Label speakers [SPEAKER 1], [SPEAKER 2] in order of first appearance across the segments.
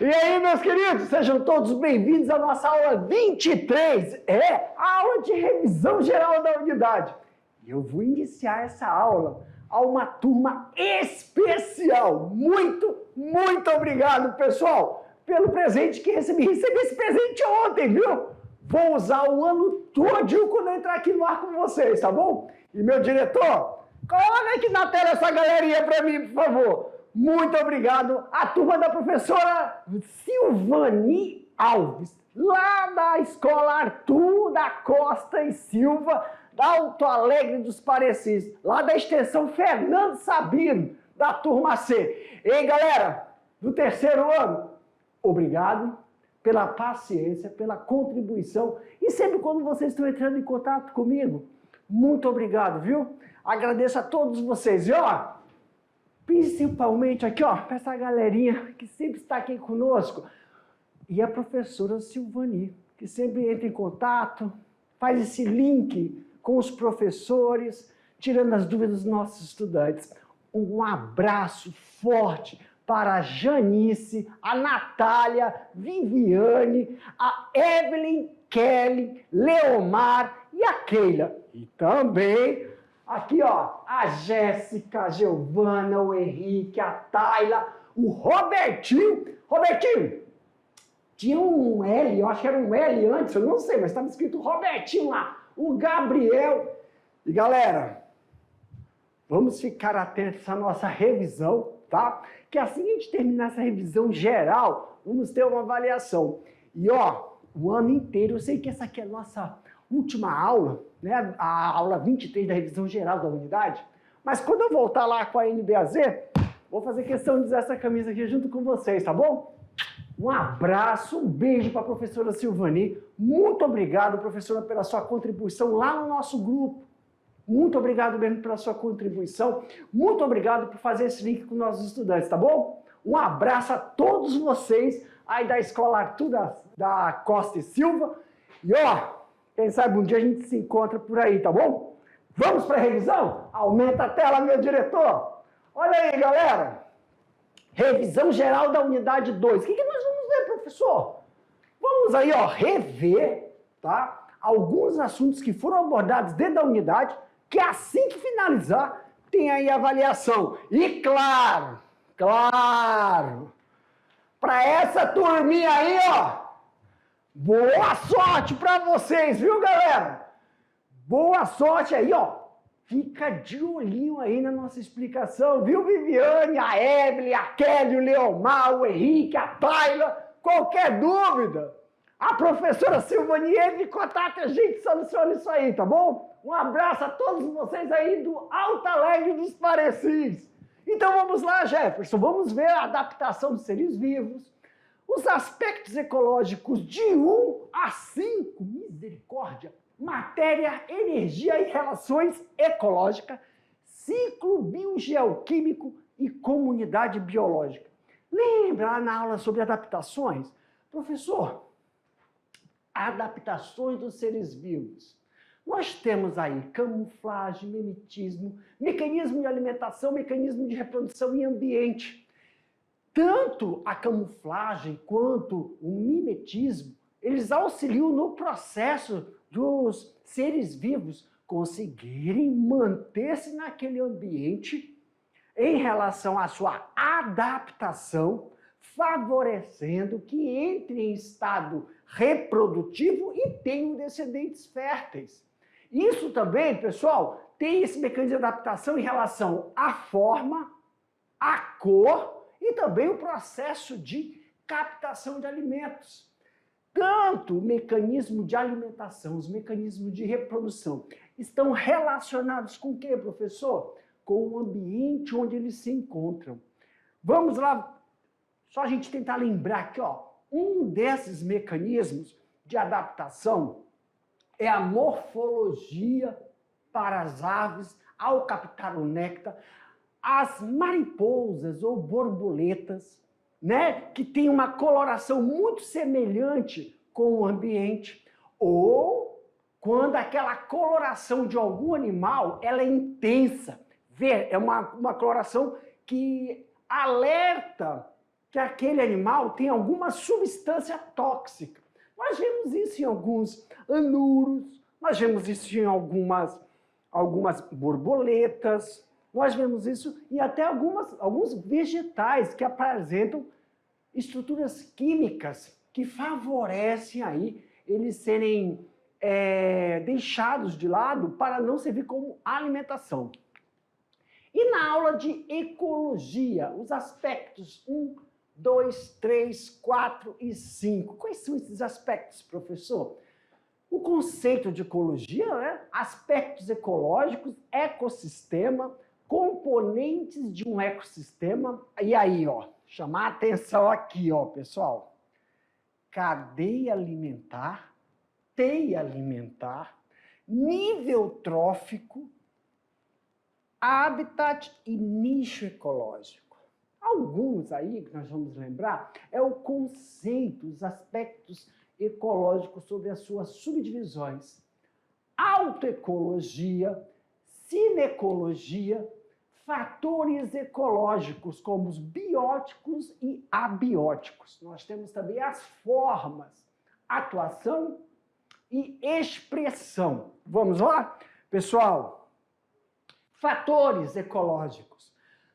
[SPEAKER 1] E aí, meus queridos, sejam todos bem-vindos à nossa aula 23, a aula de revisão geral da unidade. E eu vou iniciar essa aula a uma turma especial. Muito obrigado, pessoal, pelo presente que recebi. Recebi esse presente ontem, viu? Vou usar o ano todo quando eu entrar aqui no ar com vocês, tá bom? E meu diretor, coloca aqui na tela essa galerinha para mim, por favor. Muito obrigado à turma da professora Silvani Alves, lá da Escola Arthur da Costa e Silva, da Alto Alegre dos Parecidos, lá da extensão Fernando Sabino, da turma C. Ei, galera, do terceiro ano, obrigado pela paciência, pela contribuição e sempre quando vocês estão entrando em contato comigo, muito obrigado, viu? Agradeço a todos vocês. E ó, principalmente aqui, ó, para essa galerinha que sempre está aqui conosco. E a professora Silvani, que sempre entra em contato, faz esse link com os professores, tirando as dúvidas dos nossos estudantes. Um abraço forte para a Janice, a Natália, Viviane, a Evelyn, Kelly, Leomar e a Keila. E também aqui, ó, a Jéssica, a Giovana, o Henrique, a Tayla, o Robertinho. Robertinho, tinha um L, eu acho que era um L antes, eu não sei, mas estava escrito Robertinho lá. O Gabriel. E galera, vamos ficar atentos à nossa revisão, tá? Que assim que a gente terminar essa revisão geral, vamos ter uma avaliação. E ó, o ano inteiro, eu sei que essa aqui é a nossa última aula, né? A aula 23 da revisão geral da unidade, mas quando eu voltar lá com a NBAZ, vou fazer questão de usar essa camisa aqui junto com vocês, tá bom? Um abraço, um beijo para a professora Silvani. Muito obrigado, professora, pela sua contribuição lá no nosso grupo. Muito obrigado mesmo pela sua contribuição. Muito obrigado por fazer esse link com nossos estudantes, tá bom? Um abraço a todos vocês aí da Escola Arthur da Costa e Silva. E ó, quem sabe um dia a gente se encontra por aí, tá bom? Vamos para a revisão? Aumenta a tela, meu diretor. Olha aí, galera. Revisão geral da unidade 2. O que nós vamos ver, professor? Vamos aí, ó, rever, tá? Alguns assuntos que foram abordados dentro da unidade, que assim que finalizar, tem aí a avaliação. E claro, para essa turminha aí, ó, boa sorte para vocês, viu, galera? Boa sorte aí, ó. Fica de olhinho aí na nossa explicação, viu, Viviane, a Evelyn, a Kelly, o Leomar, o Henrique, a Tayla. Qualquer dúvida, a professora Silvani entra em contato e a gente soluciona isso aí, tá bom? Um abraço a todos vocês aí do Alto Alegre dos Parecidos. Então vamos lá, Jefferson, vamos ver a adaptação dos seres vivos, os aspectos ecológicos de 1 a 5, misericórdia, matéria, energia e relações ecológicas, ciclo biogeoquímico e comunidade biológica. Lembra lá na aula sobre adaptações? Professor, adaptações dos seres vivos. Nós temos aí camuflagem, mimetismo, mecanismo de alimentação, mecanismo de reprodução e ambiente. Tanto a camuflagem quanto o mimetismo, eles auxiliam no processo dos seres vivos conseguirem manter-se naquele ambiente em relação à sua adaptação, favorecendo que entre em estado reprodutivo e tenham descendentes férteis. Isso também, pessoal, tem esse mecanismo de adaptação em relação à forma, à cor e também o processo de captação de alimentos. Tanto o mecanismo de alimentação, os mecanismos de reprodução estão relacionados com o quê, professor? Com o ambiente onde eles se encontram. Vamos lá, só a gente tentar lembrar aqui, ó, um desses mecanismos de adaptação é a morfologia para as aves ao captar o néctar, as mariposas ou borboletas, né, que tem uma coloração muito semelhante com o ambiente, ou quando aquela coloração de algum animal ela é intensa, é uma coloração que alerta que aquele animal tem alguma substância tóxica. Nós vemos isso em alguns anuros, nós vemos isso em algumas borboletas, nós vemos isso em até alguns vegetais que apresentam estruturas químicas que favorecem aí eles serem deixados de lado para não servir como alimentação. E na aula de ecologia, os aspectos 1, 2, 3, 4 e 5. Quais são esses aspectos, professor? O conceito de ecologia, né? Aspectos ecológicos, ecossistema, componentes de um ecossistema. E aí, ó, chamar a atenção aqui, ó, pessoal. Cadeia alimentar, teia alimentar, nível trófico, habitat e nicho ecológico. Alguns aí que nós vamos lembrar é o conceito, os aspectos ecológicos sobre as suas subdivisões. Autoecologia, cinecologia, fatores ecológicos como os bióticos e abióticos. Nós temos também as formas, atuação e expressão. Vamos lá? Pessoal, fatores ecológicos.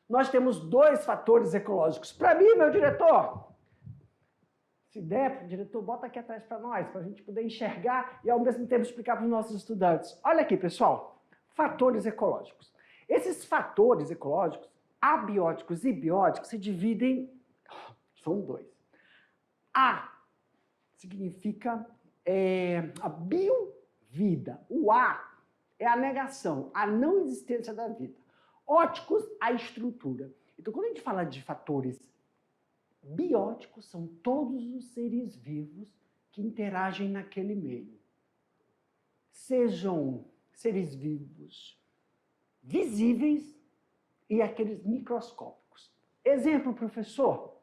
[SPEAKER 1] Nós temos 2 fatores ecológicos. Para mim, meu diretor, se der, diretor, bota aqui atrás para nós, para a gente poder enxergar e ao mesmo tempo explicar para os nossos estudantes. Olha aqui, pessoal, fatores ecológicos. Esses fatores ecológicos, abióticos e bióticos, se dividem, são 2. A significa a biovida. O A é a negação, a não existência da vida. Óticos, a estrutura. Então, quando a gente fala de fatores bióticos, são todos os seres vivos que interagem naquele meio. Sejam seres vivos visíveis e aqueles microscópicos. Exemplo, professor,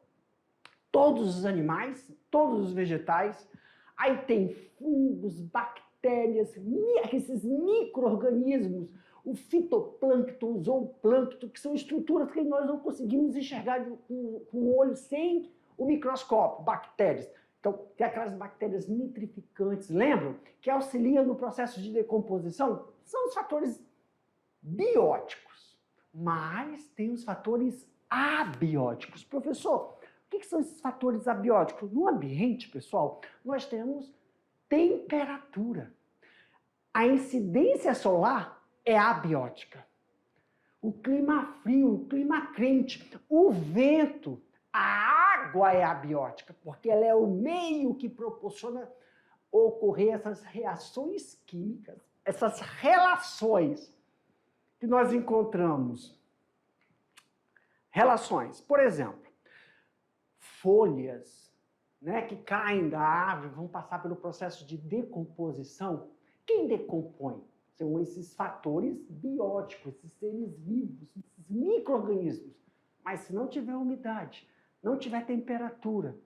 [SPEAKER 1] todos os animais, todos os vegetais, aí tem fungos, bactérias, esses micro-organismos, o fitoplâncton, o zooplâncton, que são estruturas que nós não conseguimos enxergar com o olho sem o microscópio, bactérias. Então, tem aquelas bactérias nitrificantes, lembram? Que auxiliam no processo de decomposição. São os fatores bióticos. Mas tem os fatores abióticos. Professor, o que são esses fatores abióticos? No ambiente, pessoal, nós temos temperatura. A incidência solar é abiótica. O clima frio, o clima quente, o vento, a água é abiótica, porque ela é o meio que proporciona ocorrer essas reações químicas, essas relações que nós encontramos. Relações, por exemplo, folhas, né, que caem da árvore, vão passar pelo processo de decomposição. Quem decompõe? São esses fatores bióticos, esses seres vivos, esses micro-organismos. Mas se não tiver umidade, não tiver temperatura,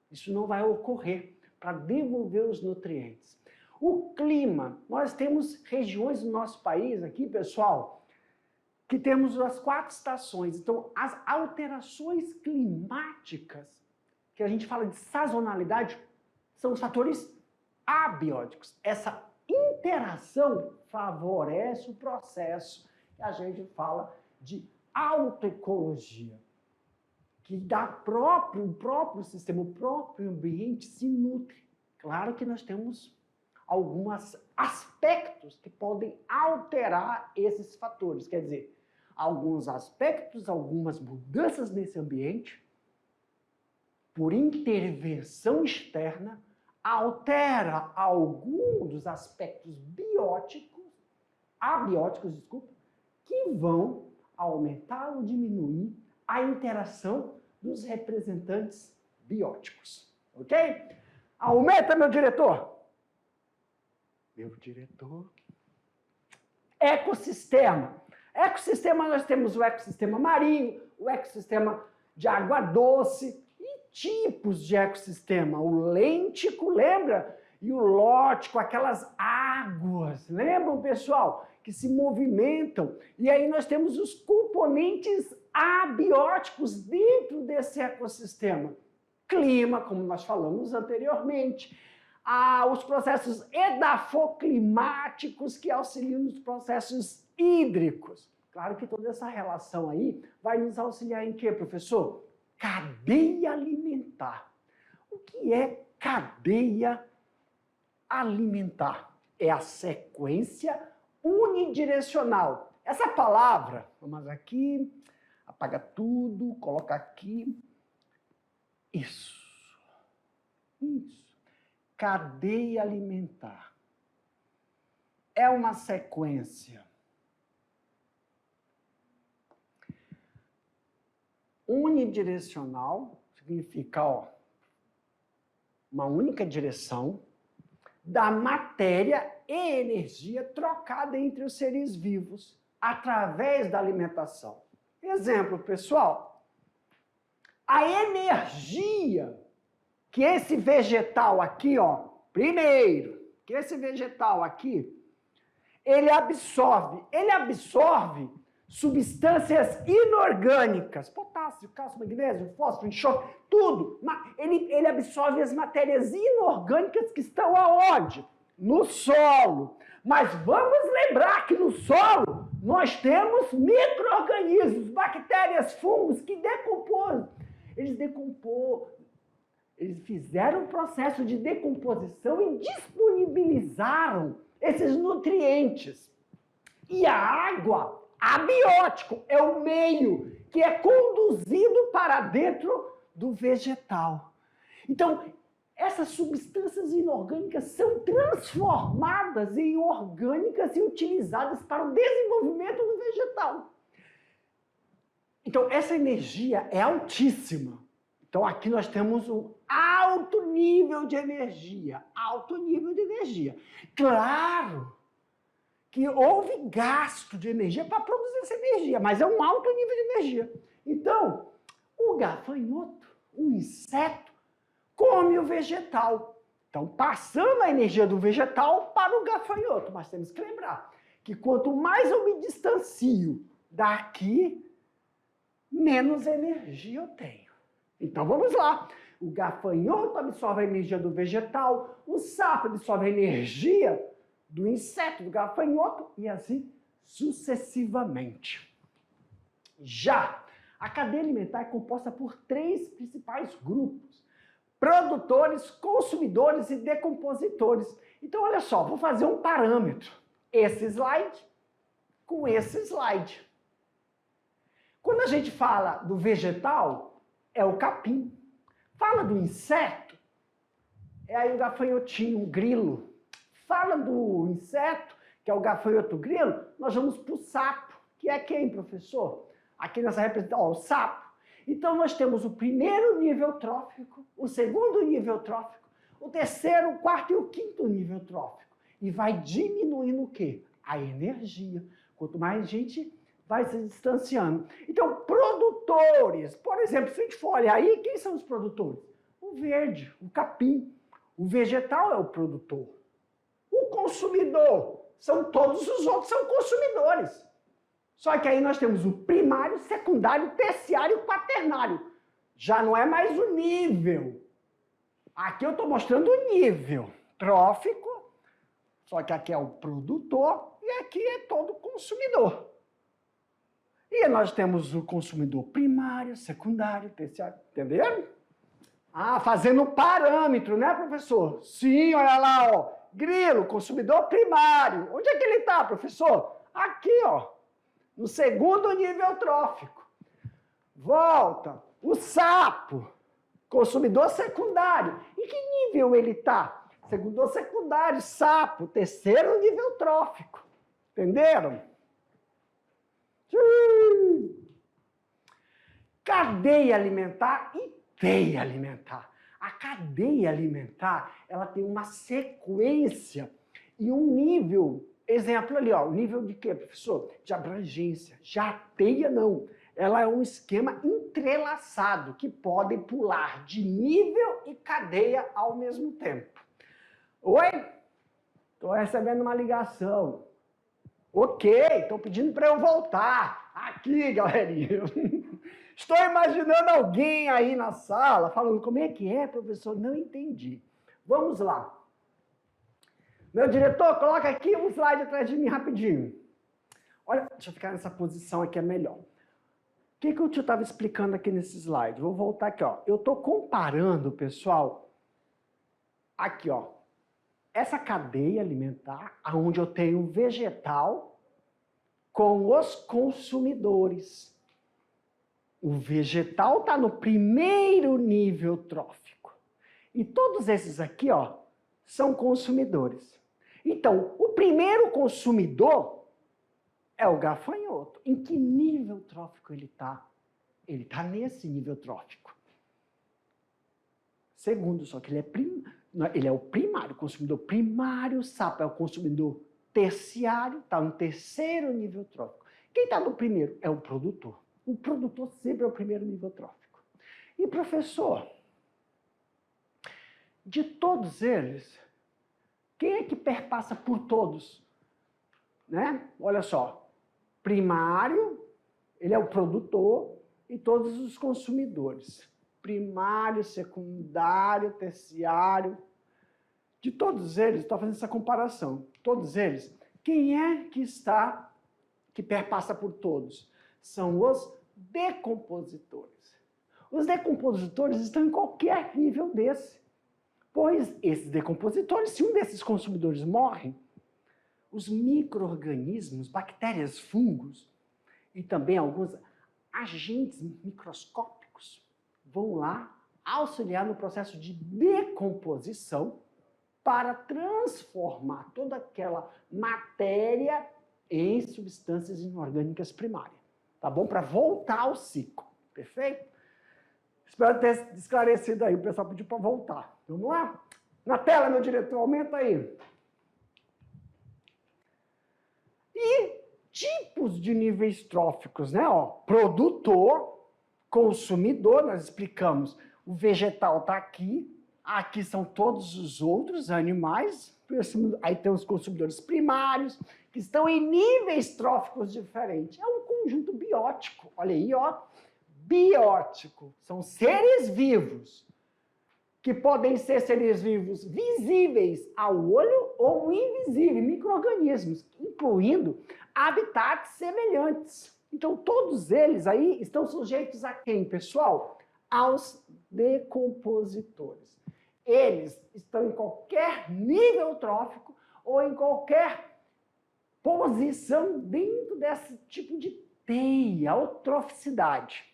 [SPEAKER 1] isso não vai ocorrer para devolver os nutrientes. O clima, nós temos regiões no nosso país aqui, pessoal, que temos as 4 estações. Então, as alterações climáticas, que a gente fala de sazonalidade, são os fatores abióticos. Essa interação favorece o processo que a gente fala de autoecologia, que o próprio sistema, o próprio ambiente se nutre. Claro que nós temos alguns aspectos que podem alterar esses fatores, quer dizer, alguns aspectos, algumas mudanças nesse ambiente, por intervenção externa, altera algum dos aspectos abióticos, que vão aumentar ou diminuir a interação dos representantes bióticos. Ok? Aumenta, meu diretor! Meu diretor. Ecossistema. Ecossistema, nós temos o ecossistema marinho, o ecossistema de água doce e tipos de ecossistema. O lêntico, lembra? E o lótico, aquelas águas, lembram, pessoal? Que se movimentam. E aí nós temos os componentes abióticos dentro desse ecossistema. Clima, como nós falamos anteriormente, os processos edafoclimáticos que auxiliam nos processos hídricos. Claro que toda essa relação aí vai nos auxiliar em quê, professor? Cadeia alimentar. O que é cadeia alimentar? É a sequência unidirecional. Essa palavra, vamos aqui, apaga tudo, coloca aqui. Isso. Cadeia alimentar. É uma sequência unidirecional, significa, uma única direção da matéria e energia trocada entre os seres vivos através da alimentação. Exemplo, pessoal, a energia que esse vegetal aqui, primeiro, que esse vegetal aqui, ele absorve substâncias inorgânicas, potássio, cálcio, magnésio, fósforo, enxofre, tudo. Ele absorve as matérias inorgânicas que estão aonde? No solo. Mas vamos lembrar que no solo nós temos micro-organismos, bactérias, fungos que decompõem. Eles fizeram um processo de decomposição e disponibilizaram esses nutrientes. E a água, abiótico, é o meio que é conduzido para dentro do vegetal. Então, essas substâncias inorgânicas são transformadas em orgânicas e utilizadas para o desenvolvimento do vegetal. Então, essa energia é altíssima. Então, aqui nós temos um alto nível de energia. Alto nível de energia. Claro que houve gasto de energia para produzir essa energia, mas é um alto nível de energia. Então, o gafanhoto, o inseto, come o vegetal. Então, passando a energia do vegetal para o gafanhoto. Mas temos que lembrar que quanto mais eu me distancio daqui, menos energia eu tenho. Então, vamos lá. O gafanhoto absorve a energia do vegetal, o sapo absorve a energia do inseto, do gafanhoto, e assim sucessivamente. Já a cadeia alimentar é composta por 3 principais grupos: produtores, consumidores e decompositores. Então, olha só, vou fazer um parâmetro. Esse slide com esse slide. Quando a gente fala do vegetal, é o capim. Fala do inseto, é aí o gafanhotinho, o grilo. Fala do inseto, que é o gafanhoto grilo, nós vamos para o sapo, que é quem, professor? Aqui nessa representação, o sapo. Então, nós temos o primeiro nível trófico, o segundo nível trófico, o terceiro, o quarto e o quinto nível trófico. E vai diminuindo o quê? A energia. Quanto mais a gente vai se distanciando. Então, produtores, por exemplo, se a gente for olhar aí, quem são os produtores? O verde, o capim. O vegetal é o produtor. O consumidor, todos os outros são consumidores. Só que aí nós temos o primário, secundário, terciário e quaternário. Já não é mais o nível. Aqui eu estou mostrando o nível trófico, só que aqui é o produtor e aqui é todo consumidor. E nós temos o consumidor primário, secundário, terciário, entenderam? Fazendo parâmetro, né, professor? Sim, olha lá, grilo, consumidor primário. Onde é que ele está, professor? Aqui, no segundo nível trófico. Volta, o sapo, consumidor secundário. Em que nível ele está? Segundo secundário, sapo, terceiro nível trófico. Entenderam? Cadeia alimentar e teia alimentar. A cadeia alimentar, ela tem uma sequência e um nível, exemplo ali, o nível de quê, professor? De abrangência. Já a teia não. Ela é um esquema entrelaçado que pode pular de nível e cadeia ao mesmo tempo. Oi? Estou recebendo uma ligação. Ok, estão pedindo para eu voltar. Aqui, galerinha. Estou imaginando alguém aí na sala falando, como é que é, professor? Não entendi. Vamos lá. Meu diretor, coloca aqui um slide atrás de mim rapidinho. Olha, deixa eu ficar nessa posição aqui, é melhor. O que o tio estava explicando aqui nesse slide? Vou voltar aqui, ó. Eu estou comparando, pessoal, aqui, ó, essa cadeia alimentar, onde eu tenho vegetal, com os consumidores. O vegetal está no primeiro nível trófico. E todos esses aqui, ó, são consumidores. Então, o primeiro consumidor é o gafanhoto. Em que nível trófico ele está? Ele está nesse nível trófico. Segundo, só que ele é o primário, o consumidor primário, o sapo é o consumidor terciário, está no terceiro nível trófico. Quem está no primeiro é o produtor. O produtor sempre é o primeiro nível trófico. E, professor, de todos eles, quem é que perpassa por todos? Né? Olha só, primário, ele é o produtor e todos os consumidores. Primário, secundário, terciário. De todos eles, estou fazendo essa comparação. Todos eles, quem é que perpassa por todos? São os decompositores. Os decompositores estão em qualquer nível desse. Pois esses decompositores, se um desses consumidores morre, os micro-organismos, bactérias, fungos e também alguns agentes microscópicos vão lá auxiliar no processo de decomposição para transformar toda aquela matéria em substâncias inorgânicas primárias. Tá bom? Para voltar ao ciclo. Perfeito? Espero ter esclarecido aí. O pessoal pediu para voltar. Vamos lá? Na tela, meu diretor, aumenta aí. E tipos de níveis tróficos, né? Ó, produtor, consumidor, nós explicamos. O vegetal está aqui. Aqui são todos os outros animais. Aí tem os consumidores primários, que estão em níveis tróficos diferentes. É um conjunto biótico. Olha aí, ó. Biótico. São seres vivos, que podem ser seres vivos visíveis ao olho ou invisíveis, micro-organismos, incluindo habitats semelhantes. Então, todos eles aí estão sujeitos a quem, pessoal? Aos decompositores. Eles estão em qualquer nível trófico ou em qualquer posição dentro desse tipo de teia, eutroficidade.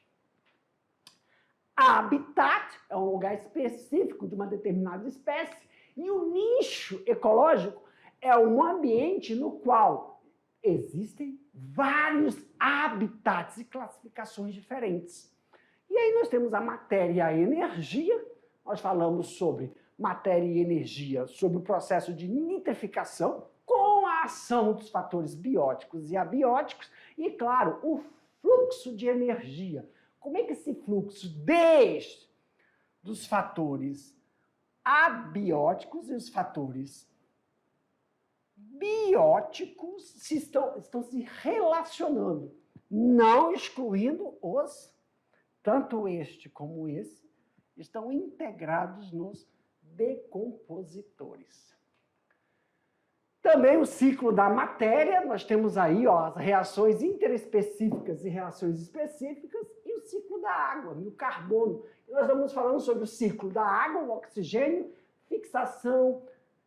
[SPEAKER 1] Habitat é um lugar específico de uma determinada espécie e o nicho ecológico é um ambiente no qual existem vários habitats e classificações diferentes. E aí nós temos a matéria e a energia. Nós falamos sobre matéria e energia, sobre o processo de nitrificação com a ação dos fatores bióticos e abióticos e, claro, o fluxo de energia. Como é que esse fluxo, desde dos fatores abióticos e os fatores bióticos estão se relacionando, não excluindo tanto este como esse, estão integrados nos decompositores. Também o ciclo da matéria, nós temos aí ó, as reações interespecíficas e reações específicas, e o ciclo da água, e o carbono. E nós estamos falando sobre o ciclo da água, o oxigênio, fixação,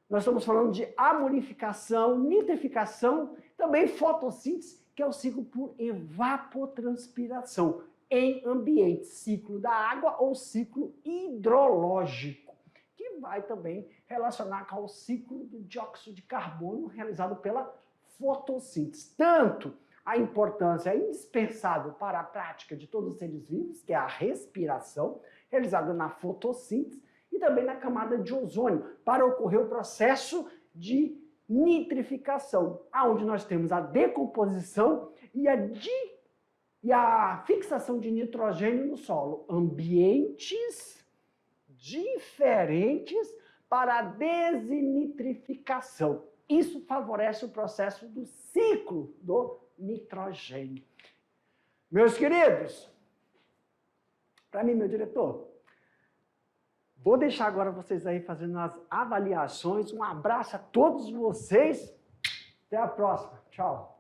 [SPEAKER 1] nós estamos falando de amonificação, nitrificação, também fotossíntese, que é o ciclo por evapotranspiração em ambiente, ciclo da água ou ciclo hidrológico, que vai também relacionar com o ciclo do dióxido de carbono realizado pela fotossíntese. Tanto a importância indispensável para a prática de todos os seres vivos, que é a respiração, realizada na fotossíntese, e também na camada de ozônio, para ocorrer o processo de nitrificação, onde nós temos a decomposição e a fixação de nitrogênio no solo. Ambientes diferentes para a desnitrificação. Isso favorece o processo do ciclo do nitrogênio. Meus queridos, para mim, meu diretor. Vou deixar agora vocês aí fazendo as avaliações. Um abraço a todos vocês. Até a próxima. Tchau.